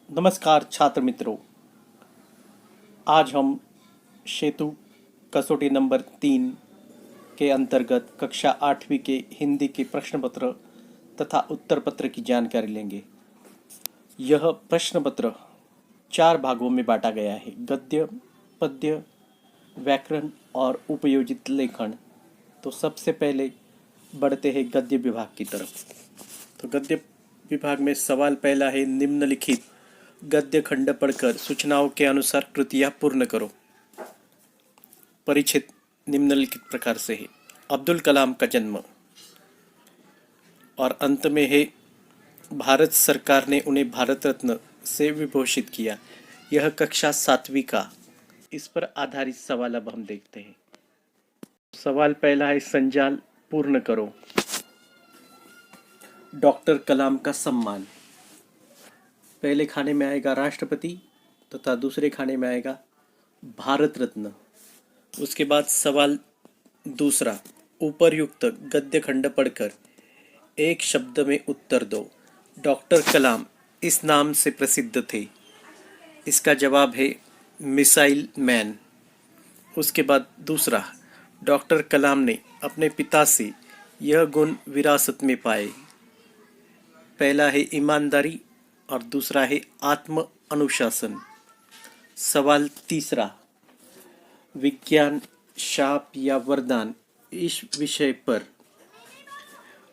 नमस्कार छात्र मित्रों। आज हम सेतु कसौटी नंबर 3 के अंतर्गत कक्षा 8वीं के हिंदी के प्रश्न पत्र तथा उत्तर पत्र की जानकारी लेंगे। यह प्रश्न पत्र 4 भागों में बांटा गया है: गद्य, पद्य, व्याकरण और उपयोजित लेखन। तो सबसे पहले बढ़ते हैं गद्य विभाग की तरफ। तो गद्य विभाग में सवाल पहला है, निम्नलिखित गद्य खंड पढ़कर सूचनाओं के अनुसार कृतियां पूर्ण करो। परिचित निम्नलिखित प्रकार से है: अब्दुल कलाम का जन्म, और अंत में है भारत सरकार ने उन्हें भारत रत्न से विभूषित किया। यह कक्षा 7वीं का इस पर आधारित सवाल अब हम देखते हैं। सवाल पहला है, संजाल पूर्ण करो। डॉक्टर कलाम का सम्मान। पहले खाने में आएगा राष्ट्रपति तथा दूसरे खाने में आएगा भारत रत्न। उसके बाद सवाल दूसरा, उपरयुक्त गद्य खंड पढ़कर एक शब्द में उत्तर दो। डॉक्टर कलाम इस नाम से प्रसिद्ध थे। इसका जवाब है मिसाइल मैन। उसके बाद दूसरा, डॉक्टर कलाम ने अपने पिता से यह गुण विरासत में पाए। पहला है ईमानदारी और दूसरा है आत्म अनुशासन। सवाल तीसरा, विज्ञान शाप या वरदान इस विषय पर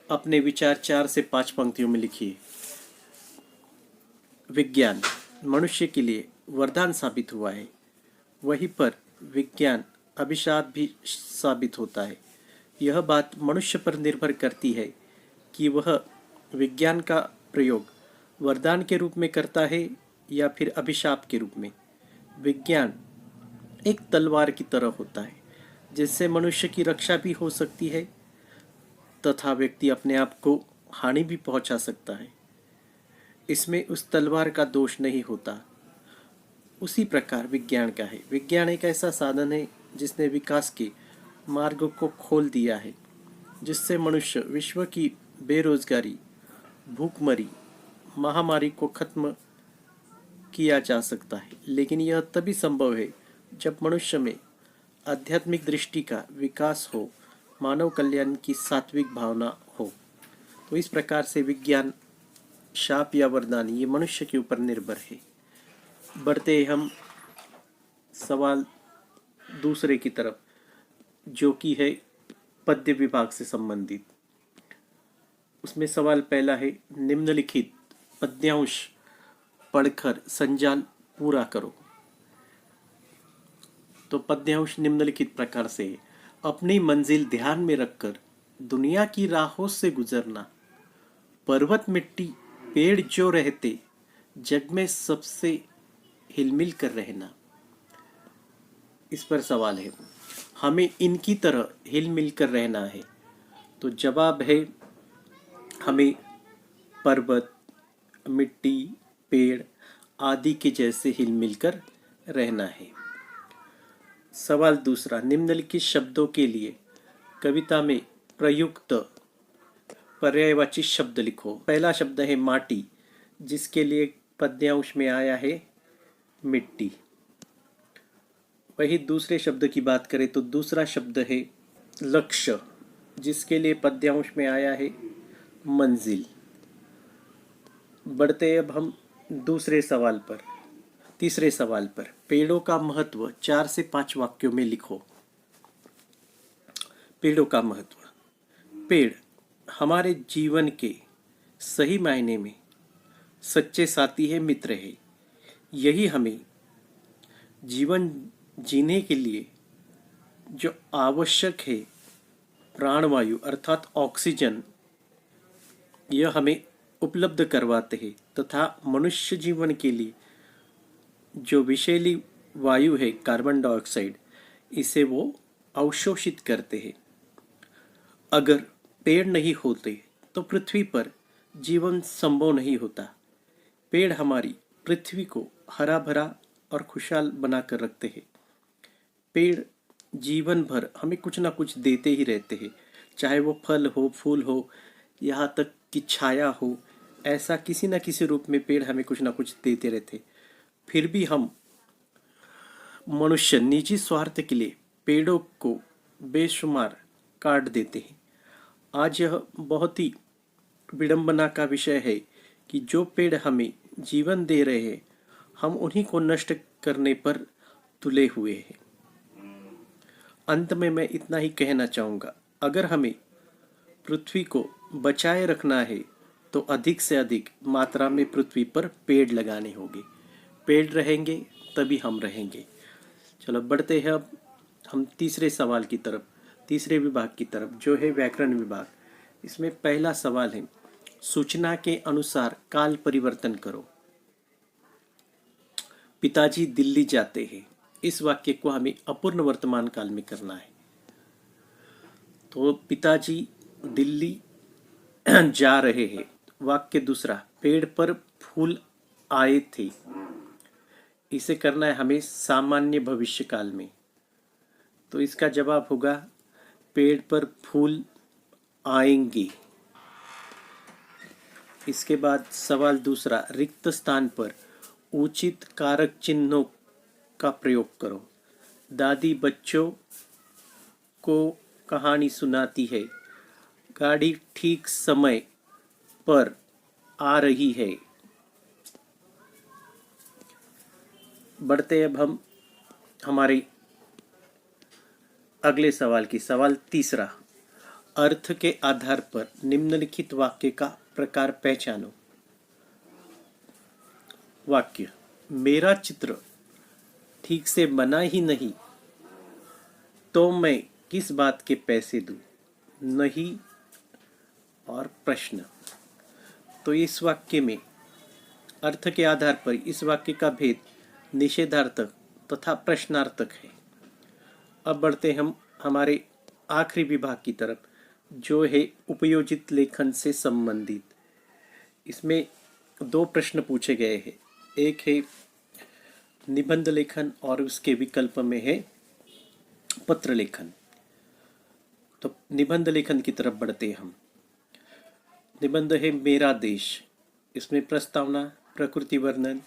अपने विचार 4 से 5 पंक्तियों में लिखिए। विज्ञान मनुष्य के लिए वरदान साबित हुआ है, वहीं पर विज्ञान अभिशाप भी साबित होता है। यह बात मनुष्य पर निर्भर करती है कि वह विज्ञान का प्रयोग वरदान के रूप में करता है या फिर अभिशाप के रूप में। विज्ञान एक तलवार की तरह होता है, जिससे मनुष्य की रक्षा भी हो सकती है तथा व्यक्ति अपने आप को हानि भी पहुंचा सकता है। इसमें उस तलवार का दोष नहीं होता। उसी प्रकार विज्ञान का है। विज्ञान एक ऐसा साधन है जिसने विकास के मार्ग को खोल दिया है, जिससे मनुष्य विश्व की बेरोजगारी, भूखमरी, महामारी को खत्म किया जा सकता है। लेकिन यह तभी संभव है जब मनुष्य में आध्यात्मिक दृष्टि का विकास हो, मानव कल्याण की सात्विक भावना हो। तो इस प्रकार से विज्ञान शाप या वरदान ये मनुष्य के ऊपर निर्भर है। बढ़ते हम सवाल दूसरे की तरफ, जो कि है पद्य विभाग से संबंधित। उसमें सवाल पहला है, निम्नलिखित पद्यांश पढ़कर संजाल पूरा करो। तो पद्यांश निम्नलिखित प्रकार से है: अपनी मंजिल ध्यान में रखकर दुनिया की राहों से गुजरना, पर्वत मिट्टी पेड़ जो रहते जग में सबसे हिलमिल कर रहना। इस पर सवाल है, हमें इनकी तरह हिलमिल कर रहना है। तो जवाब है, हमें पर्वत, मिट्टी, पेड़ आदि के जैसे हिलमिल कर रहना है। सवाल दूसरा, निम्नलिखित शब्दों के लिए कविता में प्रयुक्त पर्यायवाची शब्द लिखो। पहला शब्द है माटी, जिसके लिए पद्यांश में आया है मिट्टी। वही दूसरे शब्द की बात करें तो दूसरा शब्द है लक्ष्य, जिसके लिए पद्यांश में आया है मंजिल। बढ़ते अब हम दूसरे सवाल पर, तीसरे सवाल पर। पेड़ों का महत्व 4 से 5 वाक्यों में लिखो। पेड़ों का महत्व। पेड़ हमारे जीवन के सही मायने में सच्चे साथी है, मित्र है। यही हमें जीवन जीने के लिए जो आवश्यक है, प्राणवायु अर्थात ऑक्सीजन, यह हमें उपलब्ध करवाते हैं तथा मनुष्य जीवन के लिए जो विषैली वायु है कार्बन डाइऑक्साइड, इसे वो अवशोषित करते हैं। अगर पेड़ नहीं होते तो पृथ्वी पर जीवन संभव नहीं होता। पेड़ हमारी पृथ्वी को हरा भरा और खुशहाल बनाकर रखते हैं। पेड़ जीवन भर हमें कुछ ना कुछ देते ही रहते हैं, चाहे वो फल हो, फूल हो, यहाँ तक कि छाया हो ऐसा किसी न किसी रूप में पेड़ हमें कुछ ना कुछ देते रहते, फिर भी हम मनुष्य निजी स्वार्थ के लिए पेड़ों को बेशुमार काट देते हैं। आज यह बहुत ही विडंबना का विषय है कि जो पेड़ हमें जीवन दे रहे हैं, हम उन्हीं को नष्ट करने पर तुले हुए हैं। अंत में मैं इतना ही कहना चाहूँगा, अगर हमें पृथ्वी को बचाए रखना है तो अधिक से अधिक मात्रा में पृथ्वी पर पेड़ लगाने होंगे। पेड़ रहेंगे तभी हम रहेंगे। चलो बढ़ते हैं अब हम तीसरे सवाल की तरफ, तीसरे विभाग की तरफ, जो है व्याकरण विभाग। इसमें पहला सवाल है, सूचना के अनुसार काल परिवर्तन करो। पिताजी दिल्ली जाते हैं, इस वाक्य को हमें अपूर्ण वर्तमान काल में करना है। तो पिताजी दिल्ली जा रहे हैं। वाक्य दूसरा, पेड़ पर फूल आए थे, इसे करना है हमें सामान्य भविष्य काल में। तो इसका जवाब होगा पेड़ पर फूल आएंगे। इसके बाद सवाल दूसरा, रिक्त स्थान पर उचित कारक चिन्हों का प्रयोग करो। दादी बच्चों को कहानी सुनाती है, गाड़ी ठीक समय पर आ रही है। बढ़ते अब हम हमारे अगले सवाल की, सवाल तीसरा, अर्थ के आधार पर निम्नलिखित वाक्य का प्रकार पहचानो। वाक्य, मेरा चित्र ठीक से बना ही नहीं तो मैं किस बात के पैसे दूं? नहीं और प्रश्न। तो इस वाक्य में अर्थ के आधार पर इस वाक्य का भेद निषेधार्थक तथा प्रश्नार्थक है। अब बढ़ते हम हमारे आखिरी विभाग की तरफ, जो है उपयोजित लेखन से संबंधित। इसमें दो प्रश्न पूछे गए हैं, एक है निबंध लेखन और उसके विकल्प में है पत्र लेखन। तो निबंध लेखन की तरफ बढ़ते हम। निबंध है मेरा देश, इसमें प्रस्तावना, प्रकृति वर्णन,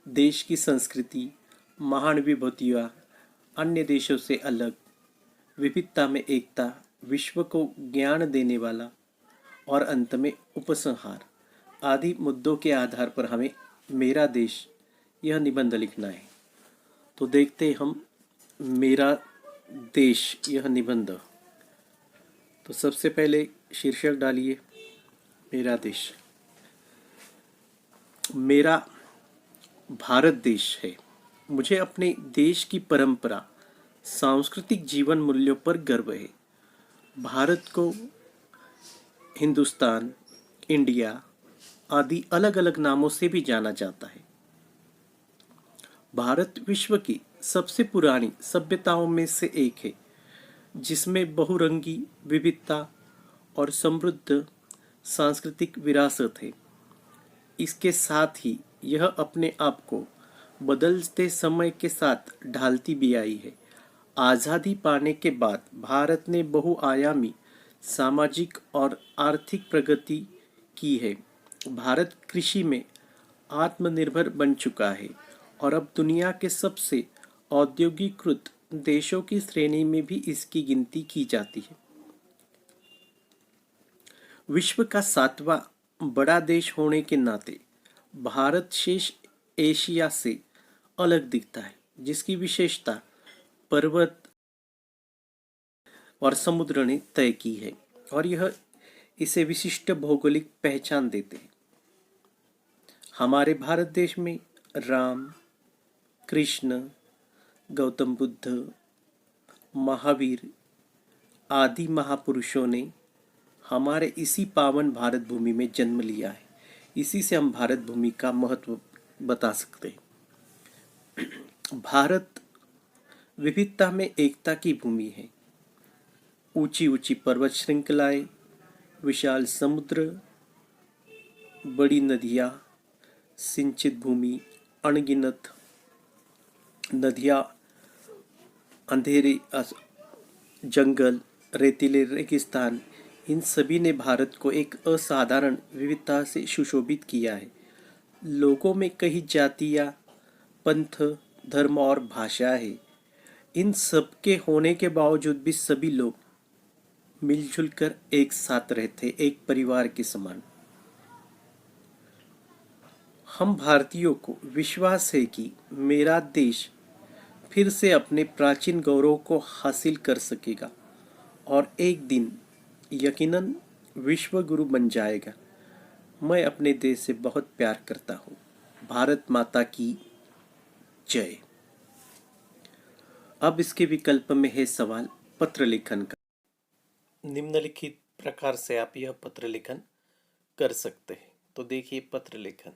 देश की संस्कृति, महान विभूतियाँ, अन्य देशों से अलग, विविधता में एकता, विश्व को ज्ञान देने वाला और अंत में उपसंहार आदि मुद्दों के आधार पर हमें मेरा देश यह निबंध लिखना है। तो देखते हम मेरा देश यह निबंध। तो सबसे पहले शीर्षक डालिए मेरा देश। मेरा भारत देश है। मुझे अपने देश की परंपरा, सांस्कृतिक जीवन मूल्यों पर गर्व है। भारत को हिंदुस्तान, इंडिया आदि अलग अलग नामों से भी जाना जाता है। भारत विश्व की सबसे पुरानी सभ्यताओं में से एक है, जिसमें बहुरंगी विविधता और समृद्ध सांस्कृतिक विरासत है। इसके साथ ही यह अपने आप को बदलते समय के साथ ढालती भी आई है। आज़ादी पाने के बाद भारत ने बहुआयामी सामाजिक और आर्थिक प्रगति की है। भारत कृषि में आत्मनिर्भर बन चुका है और अब दुनिया के सबसे औद्योगिकृत देशों की श्रेणी में भी इसकी गिनती की जाती है। विश्व का 7वां बड़ा देश होने के नाते भारत शेष एशिया से अलग दिखता है, जिसकी विशेषता पर्वत और समुद्र ने तय की है और यह इसे विशिष्ट भौगोलिक पहचान देते हैं। हमारे भारत देश में राम, कृष्ण, गौतम बुद्ध, महावीर आदि महापुरुषों ने हमारे इसी पावन भारत भूमि में जन्म लिया है। इसी से हम भारत भूमि का महत्व बता सकते हैं। भारत विविधता में एकता की भूमि है। ऊंची ऊंची पर्वत श्रृंखलाएं, विशाल समुद्र, बड़ी नदियाँ, सिंचित भूमि, अनगिनत नदियाँ, अंधेरे जंगल, रेतीले रेगिस्तान, इन सभी ने भारत को एक असाधारण विविधता से सुशोभित किया है। लोगों में कई जातियाँ, पंथ, धर्म और भाषा है। इन सब के होने के बावजूद भी सभी लोग मिलजुल कर एक साथ रहते, एक परिवार के समान। हम भारतीयों को विश्वास है कि मेरा देश फिर से अपने प्राचीन गौरव को हासिल कर सकेगा और एक दिन यकीनन विश्व गुरु बन जाएगा। मैं अपने देश से बहुत प्यार करता हूँ। भारत माता की जय। अब इसके विकल्प में है सवाल पत्र लेखन का। निम्नलिखित प्रकार से आप यह पत्र लेखन कर सकते हैं। तो देखिए पत्र लेखन।